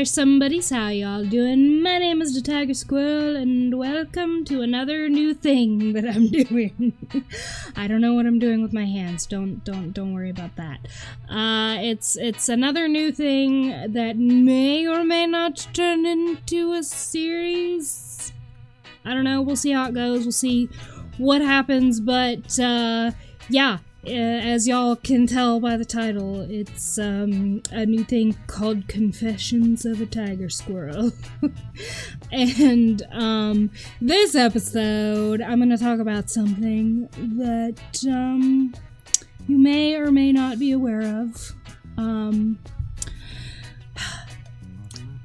there, somebodies. How y'all doing? My name is DaTigerSquirrel, and welcome to another new thing that I'm doing. I don't know what I'm doing with my hands. Don't worry about that. It's another new thing that may or may not turn into a series. I don't know. We'll see how it goes. We'll see what happens. But yeah. As y'all can tell by the title, it's a new thing called Confessions of a TigerSquirrel. And this episode, I'm going to talk about something that you may or may not be aware of.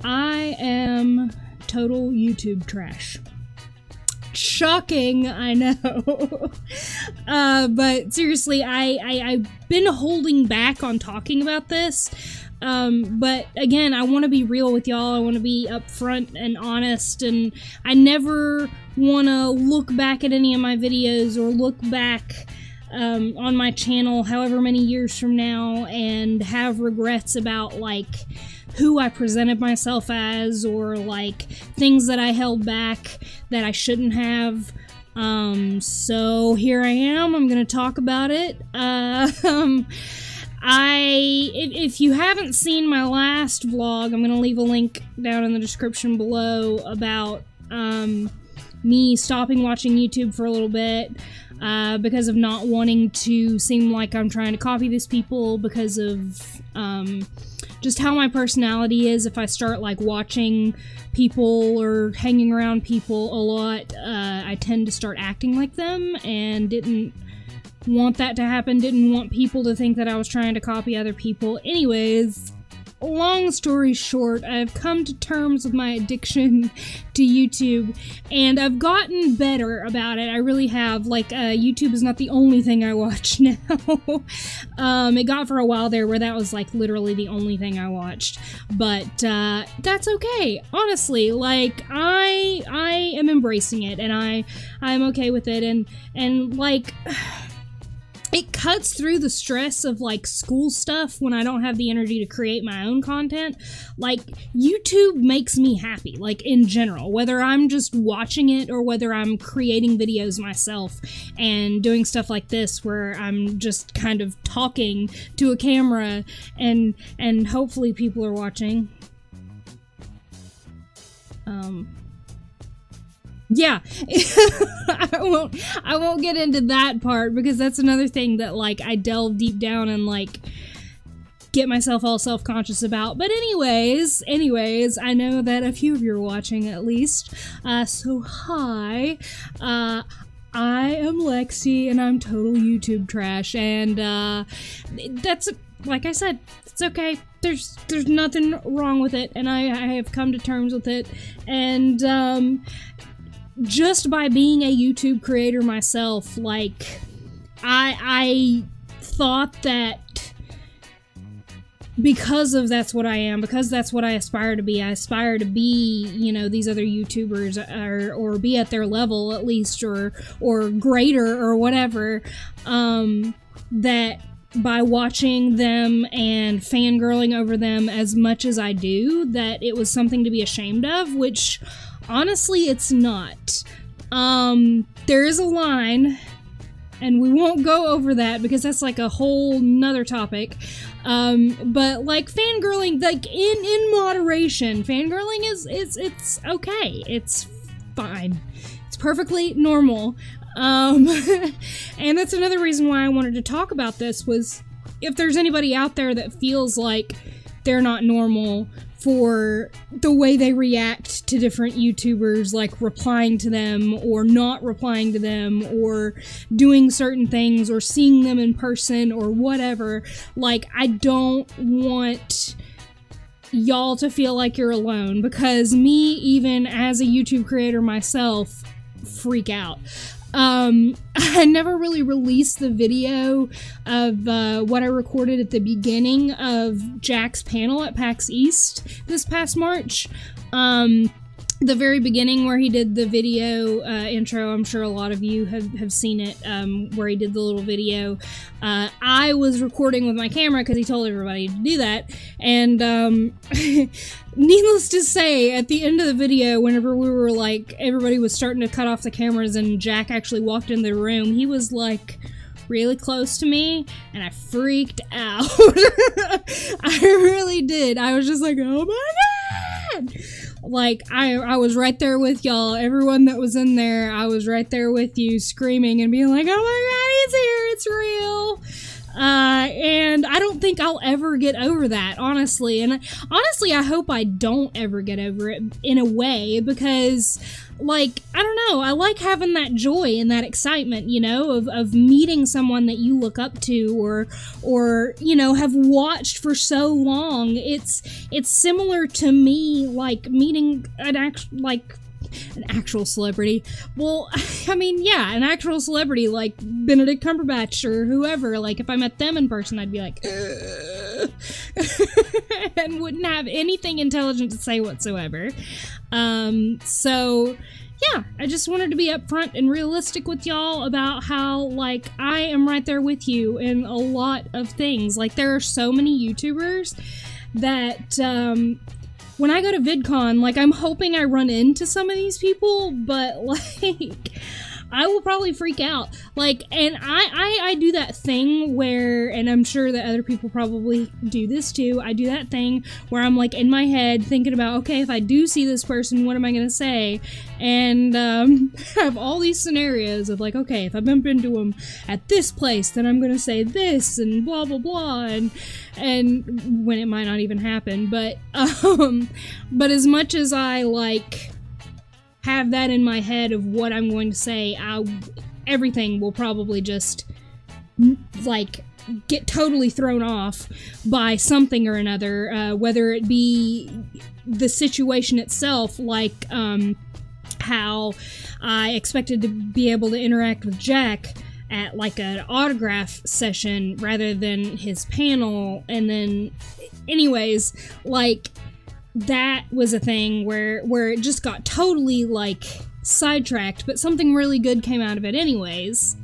I am total YouTube trash. Shocking, I know. But seriously, I've been holding back on talking about this. But again, I want to be real with y'all. I want to be upfront and honest, and I never want to look back at any of my videos or look back on my channel however many years from now and have regrets about, like, who I presented myself as, or like things that I held back that I shouldn't have. So here I am. I'm gonna talk about it. If you haven't seen my last vlog, I'm gonna leave a link down in the description below about me stopping watching YouTube for a little bit. Because of not wanting to seem like I'm trying to copy these people, because of just how my personality is. If I start like watching people or hanging around people a lot, I tend to start acting like them, and didn't want that to happen. Didn't want people to think that I was trying to copy other people. Anyways, long story short, I've come to terms with my addiction to YouTube, and I've gotten better about it. I really have. Like, YouTube is not the only thing I watch now. It got for a while there where that was, like, literally the only thing I watched. But, that's okay. Honestly, like, I am embracing it, and I'm okay with it, and, like, it cuts through the stress of, like, school stuff when I don't have the energy to create my own content. Like, YouTube makes me happy, like, in general. Whether I'm just watching it or whether I'm creating videos myself and doing stuff like this where I'm just kind of talking to a camera and hopefully people are watching. Yeah, I won't get into that part, because that's another thing that, like, I delve deep down and, like, get myself all self-conscious about. But anyways, I know that a few of you are watching, at least. So hi, I am Lexi, and I'm total YouTube trash, and that's, like I said, it's okay. There's nothing wrong with it, and I have come to terms with it, and just by being a YouTube creator myself, like, I thought that because of that's what I am, because that's what I aspire to be, you know, these other YouTubers, or be at their level at least, or greater, or whatever, that by watching them and fangirling over them as much as I do, that it was something to be ashamed of, which honestly, it's not. There is a line, and we won't go over that because that's like a whole nother topic. But like fangirling, like in moderation, fangirling it's okay. It's fine. It's perfectly normal. And that's another reason why I wanted to talk about this, was if there's anybody out there that feels like they're not normal for the way they react to different YouTubers, like replying to them or not replying to them, or doing certain things, or seeing them in person, or whatever, like, I don't want y'all to feel like you're alone, because me, even as a YouTube creator myself, freak out. I never really released the video of what I recorded at the beginning of Jack's panel at PAX East this past March. the very beginning where he did the video intro, I'm sure a lot of you have seen it, where he did the little video. I was recording with my camera because he told everybody to do that, and needless to say, at the end of the video, whenever we were like, everybody was starting to cut off the cameras and Jack actually walked in the room, he was like really close to me, and I freaked out. I really did. I was just like, oh my god! Like, I was right there with y'all. Everyone that was in there, I was right there with you, screaming and being like, oh my god, he's here, it's real. And I don't think I'll ever get over that, honestly. And honestly, I hope I don't ever get over it in a way, because, like, I don't know, I like having that joy and that excitement, you know, of meeting someone that you look up to or, you know, have watched for so long. It's similar to me, like, meeting an actual celebrity. Well, I mean, yeah, an actual celebrity like Benedict Cumberbatch or whoever. Like, if I met them in person, I'd be like, and wouldn't have anything intelligent to say whatsoever. So, yeah, I just wanted to be upfront and realistic with y'all about how, like, I am right there with you in a lot of things. Like, there are so many YouTubers that, when I go to VidCon, like, I'm hoping I run into some of these people, but, like, I will probably freak out. Like, and I do that thing where, and I'm sure that other people probably do this too, I do that thing where I'm, like, in my head thinking about, okay, if I do see this person, what am I gonna say? And, have all these scenarios of, like, okay, if I bump into them at this place, then I'm gonna say this, and blah, blah, blah, and when it might not even happen, but as much as I, like, have that in my head of what I'm going to say, everything will probably just, like, get totally thrown off by something or another, whether it be the situation itself, like, how I expected to be able to interact with Jack at, like, an autograph session rather than his panel, and then, anyways, like, that was a thing where it just got totally, like, sidetracked, but something really good came out of it anyways.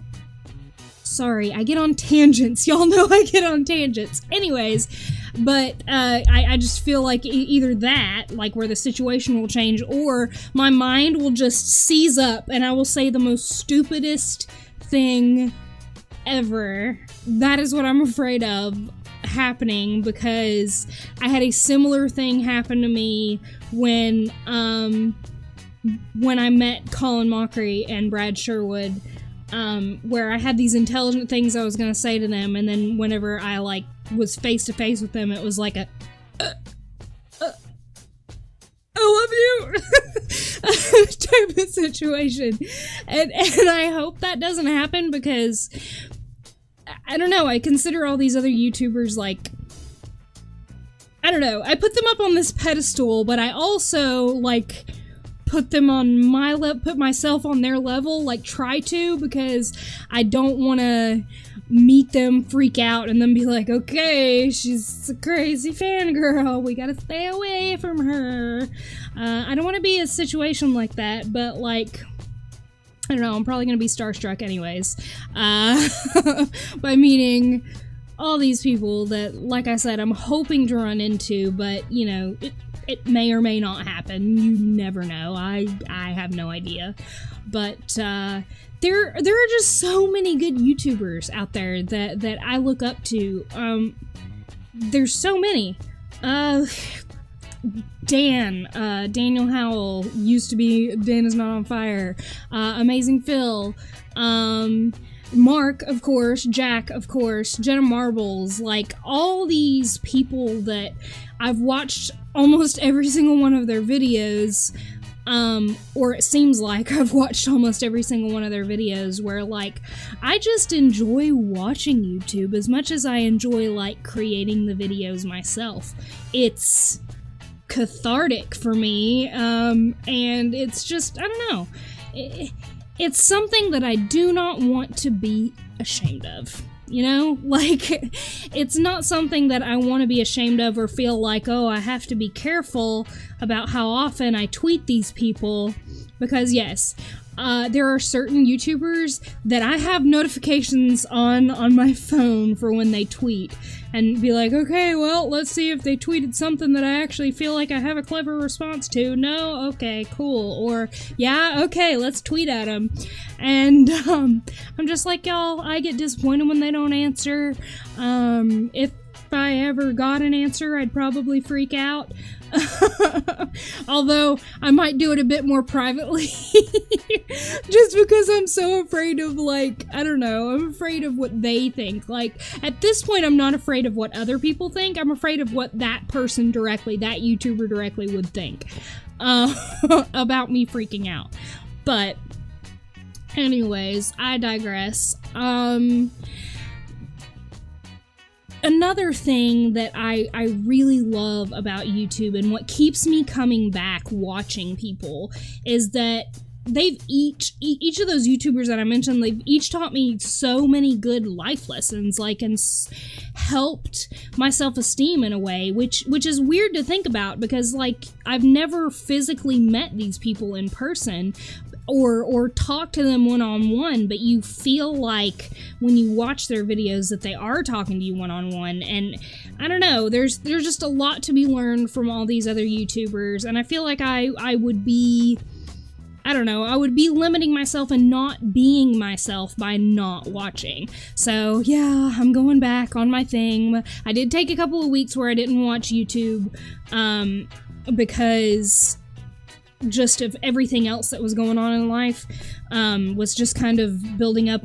Sorry, I get on tangents. Y'all know I get on tangents. Anyways, but I just feel like either that, like, where the situation will change, or my mind will just seize up and I will say the most stupidest thing ever. That is what I'm afraid of happening, because I had a similar thing happen to me when I met Colin Mockery and Brad Sherwood, where I had these intelligent things I was gonna say to them, and then whenever I, like, was face to face with them, it was like a I love you type of situation, and I hope that doesn't happen, because I don't know, I consider all these other YouTubers, like, I don't know, I put them up on this pedestal, but I also, like, put them on my put myself on their level, like, try to, because I don't want to meet them, freak out, and then be like, okay, she's a crazy fangirl, we gotta stay away from her. I don't want to be in a situation like that, but, like, I don't know, I'm probably gonna be starstruck anyways, by meeting all these people that, like I said, I'm hoping to run into, but, you know, it may or may not happen. You never know. I have no idea. But there are just so many good YouTubers out there that I look up to. There's so many. Daniel Howell used to be Dan Is Not on Fire. Amazing Phil. Mark, of course, Jack, of course, Jenna Marbles, like, all these people that I've watched almost every single one of their videos, or it seems like I've watched almost every single one of their videos, where, like, I just enjoy watching YouTube as much as I enjoy, like, creating the videos myself. It's cathartic for me, and it's just, I don't know, it's something that I do not want to be ashamed of. you know? Like, it's not something that I want to be ashamed of or feel like, oh, I have to be careful about how often I tweet these people, because yes, there are certain YouTubers that I have notifications on my phone for when they tweet, and be like, okay, well, let's see if they tweeted something that I actually feel like I have a clever response to. No? Okay, cool. Or, yeah, okay, let's tweet at them. And, I'm just like, y'all, I get disappointed when they don't answer. If I ever got an answer, I'd probably freak out. Although I might do it a bit more privately just because I'm so afraid of, like, I don't know, I'm afraid of what they think. Like, at this point, I'm not afraid of what other people think. I'm afraid of what that person directly, that YouTuber directly would think about me freaking out. But anyways, I digress. Another thing that I really love about YouTube, and what keeps me coming back watching people, is that they've each of those YouTubers that I mentioned, they've each taught me so many good life lessons, like, and helped my self-esteem in a way, which is weird to think about, because, like, I've never physically met these people in person, or talk to them one-on-one, but you feel like when you watch their videos that they are talking to you one-on-one. And I don't know, there's just a lot to be learned from all these other YouTubers, and I feel like I would be, I don't know, I would be limiting myself and not being myself by not watching. So yeah, I'm going back on my thing. I did take a couple of weeks where I didn't watch YouTube, because just of everything else that was going on in life, was just kind of building up,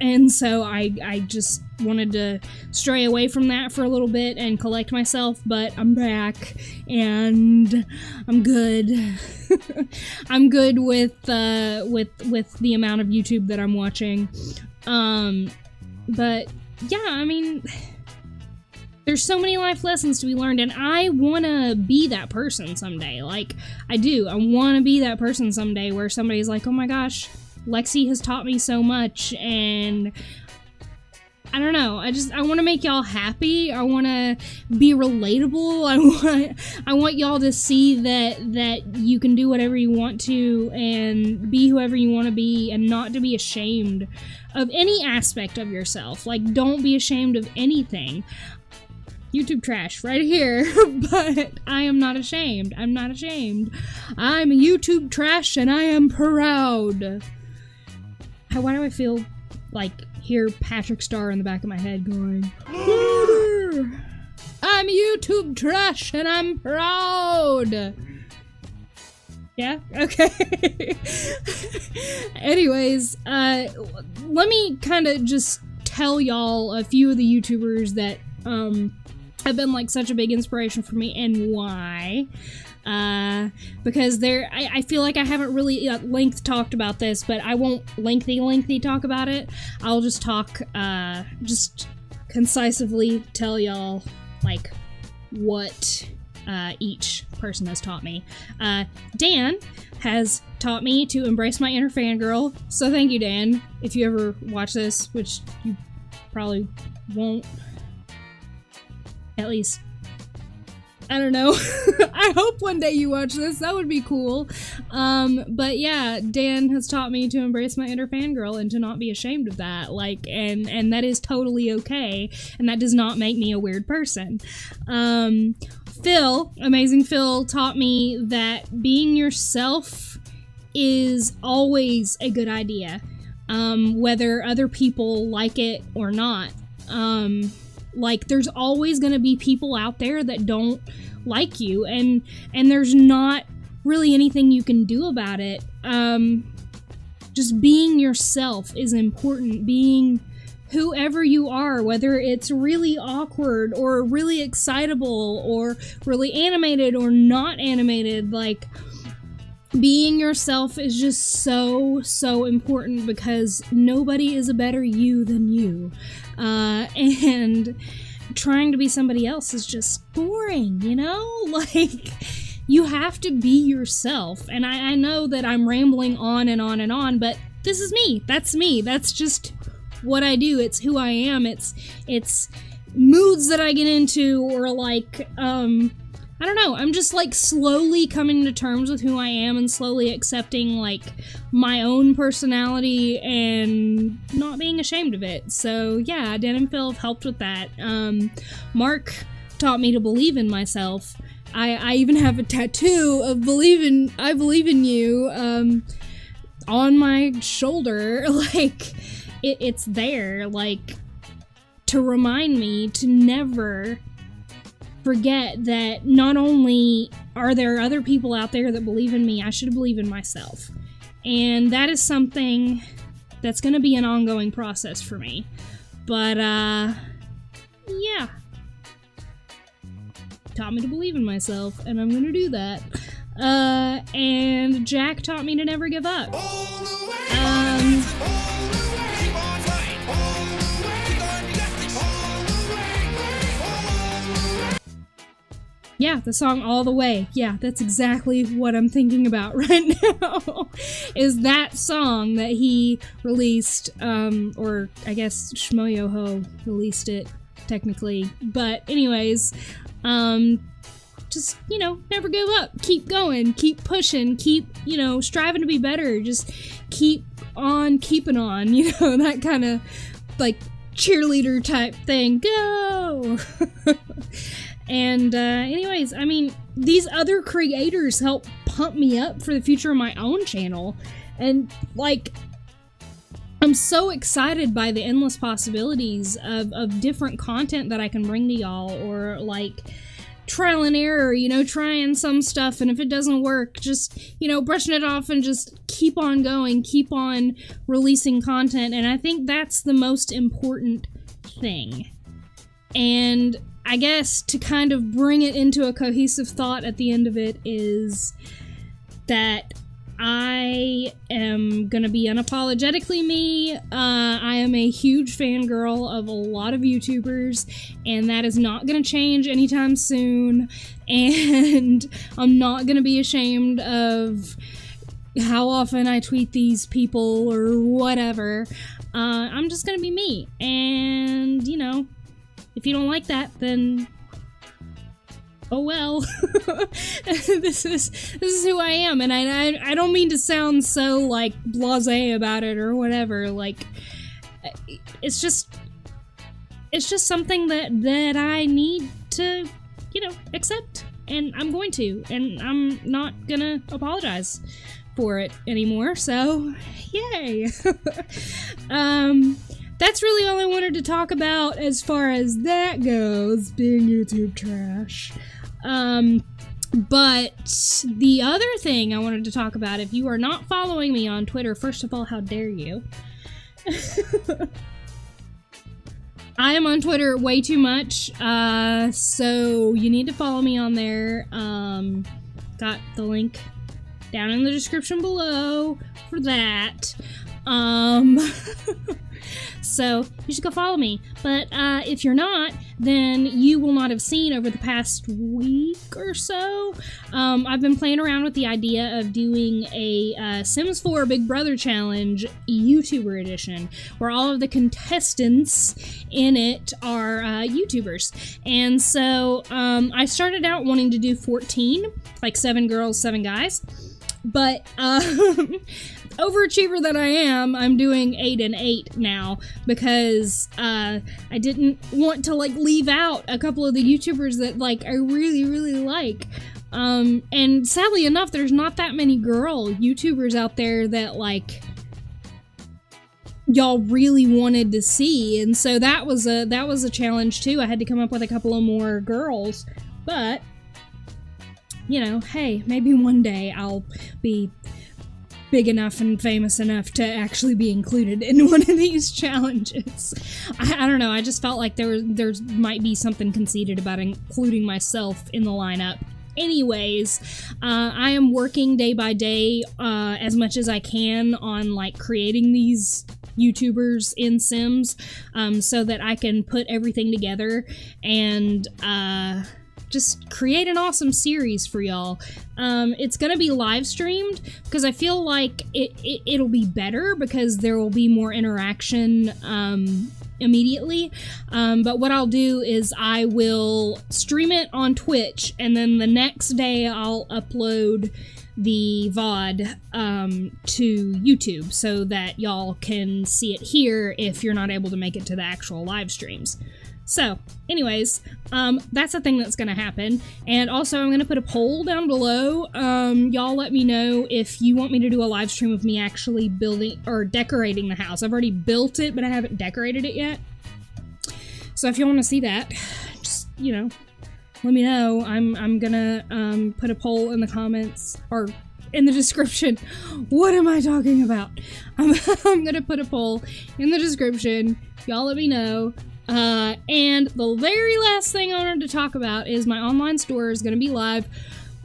and so I just wanted to stray away from that for a little bit and collect myself, but I'm back, and I'm good. I'm good with the amount of YouTube that I'm watching, but yeah, I mean, there's so many life lessons to be learned, and I want to be that person someday. Like, I do. I want to be that person someday where somebody's like, oh my gosh, Lexi has taught me so much, and I don't know. I want to make y'all happy. I want to be relatable. I want y'all to see that you can do whatever you want to and be whoever you want to be, and not to be ashamed of any aspect of yourself. Like, don't be ashamed of anything. YouTube trash right here, but I am not ashamed. I'm not ashamed. I'm YouTube trash, and I am proud. Why do I feel like hear Patrick Star in the back of my head going, I'm YouTube trash, and I'm proud. Yeah? Okay. Anyways, let me kind of just tell y'all a few of the YouTubers that, have been, like, such a big inspiration for me, and why. Because I feel like I haven't really at length talked about this, but I won't lengthy talk about it. I'll just talk, just concisely tell y'all, like, what each person has taught me. Dan has taught me to embrace my inner fangirl, so thank you, Dan, if you ever watch this, which you probably won't. At least, I don't know. I hope one day you watch this. That would be cool. But yeah, Dan has taught me to embrace my inner fangirl and to not be ashamed of that. Like, and that is totally okay. And that does not make me a weird person. Phil, Amazing Phil, taught me that being yourself is always a good idea. Whether other people like it or not. Like, there's always gonna be people out there that don't like you, and there's not really anything you can do about it. Just being yourself is important. Being whoever you are, whether it's really awkward, or really excitable, or really animated, or not animated, like, being yourself is just so important, because nobody is a better you than you. And trying to be somebody else is just boring, you know? Like, you have to be yourself. And I know that I'm rambling on and on and on, but this is me. That's me. That's just what I do. It's who I am. It's moods that I get into, or like, I don't know, I'm just like slowly coming to terms with who I am and slowly accepting like my own personality and not being ashamed of it. So yeah, Dan and Phil have helped with that. Mark taught me to believe in myself. I even have a tattoo of I believe in you on my shoulder. Like, it's there, like, to remind me to never forget that not only are there other people out there that believe in me, I should believe in myself. And that is something that's going to be an ongoing process for me. But, yeah. Taught me to believe in myself, and I'm going to do that. And Jack taught me to never give up. Yeah, the song All the Way. Yeah, that's exactly what I'm thinking about right now. Is that song that he released, or I guess Shmoyoho released it, technically. But anyways, just, you know, never give up. Keep going, keep pushing, keep, you know, striving to be better. Just keep on keeping on, you know, that kind of, like, cheerleader type thing. Go! And, anyways, I mean, these other creators help pump me up for the future of my own channel. And, like, I'm so excited by the endless possibilities of different content that I can bring to y'all, or, like, trial and error, you know, trying some stuff, and if it doesn't work, just, you know, brushing it off and just keep on going, keep on releasing content. And I think that's the most important thing. And I guess to kind of bring it into a cohesive thought at the end of it is that I am gonna be unapologetically me. I am a huge fangirl of a lot of YouTubers, and that is not gonna change anytime soon. And I'm not gonna be ashamed of how often I tweet these people or whatever. I'm just gonna be me. And, you know, if you don't like that, then oh well. This is who I am, and I don't mean to sound so like blasé about it or whatever. Like, it's just something that I need to, you know, accept, and I'm going to, and I'm not gonna apologize for it anymore. So, yay. That's really all I wanted to talk about as far as that goes, being YouTube trash. But the other thing I wanted to talk about, if you are not following me on Twitter, first of all, how dare you? I am on Twitter way too much, so you need to follow me on there. Got the link down in the description below for that. So you should go follow me. But if you're not, then you will not have seen over the past week or so. I've been playing around with the idea of doing a Sims 4 Big Brother Challenge YouTuber edition, where all of the contestants in it are YouTubers. And so I started out wanting to do 14, like 7 girls, 7 guys. But overachiever that I am, I'm doing 8 and 8 now, because I didn't want to like leave out a couple of the YouTubers that like I really, really like. And sadly enough, there's not that many girl YouTubers out there that like y'all really wanted to see, and so that was a challenge too. I had to come up with a couple of more girls, but you know, hey, maybe one day I'll be big enough and famous enough to actually be included in one of these challenges. I don't know, I just felt like there might be something conceited about including myself in the lineup. Anyways, I am working day by day as much as I can on like creating these YouTubers in Sims so that I can put everything together and just create an awesome series for y'all. It's gonna be live streamed because I feel like it'll be better because there will be more interaction immediately. But what I'll do is I will stream it on Twitch, and then the next day I'll upload the VOD to YouTube so that y'all can see it here if you're not able to make it to the actual live streams. So, anyways, that's a thing that's gonna happen. And also, I'm gonna put a poll down below. Y'all let me know if you want me to do a live stream of me actually building or decorating the house. I've already built it, but I haven't decorated it yet. So if you want to see that, just, you know, let me know. I'm gonna put a poll in the comments or in the description. What am I talking about? I'm gonna put a poll in the description. Y'all let me know. And the very last thing I wanted to talk about is my online store is gonna be live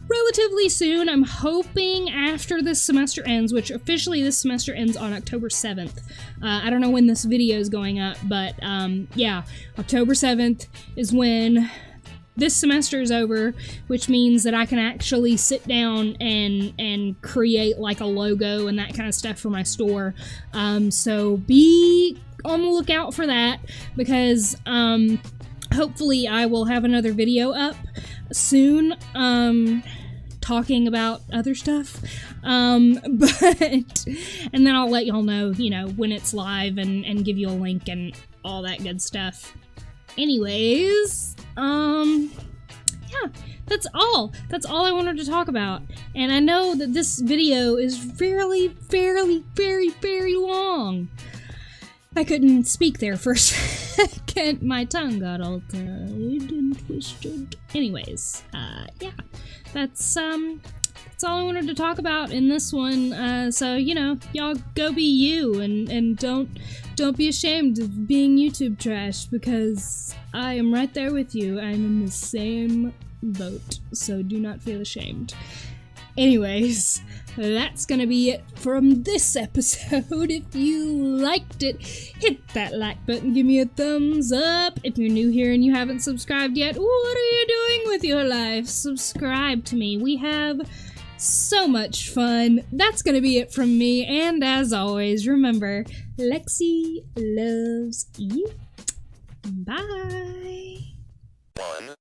relatively soon. I'm hoping after this semester ends, which officially this semester ends on October 7th. I don't know when this video is going up, but yeah, October 7th is when this semester is over, which means that I can actually sit down and create like a logo and that kind of stuff for my store. So be on the lookout for that, because hopefully I will have another video up soon talking about other stuff, but and then I'll let y'all know, you know, when it's live and give you a link and all that good stuff. Anyways, yeah, that's all I wanted to talk about. And I know that this video is very long. I couldn't speak there for a second. My tongue got all tied and twisted. Anyways, yeah, that's all I wanted to talk about in this one. So, you know, y'all go be you and don't be ashamed of being YouTube trash, because I am right there with you. I'm in the same boat, so do not feel ashamed. Anyways, that's gonna be it from this episode. If you liked it, hit that like button, give me a thumbs up. If you're new here and you haven't subscribed yet, what are you doing with your life? Subscribe to me. We have so much fun. That's gonna be it from me, and as always, remember, Lexi loves you. Bye. 1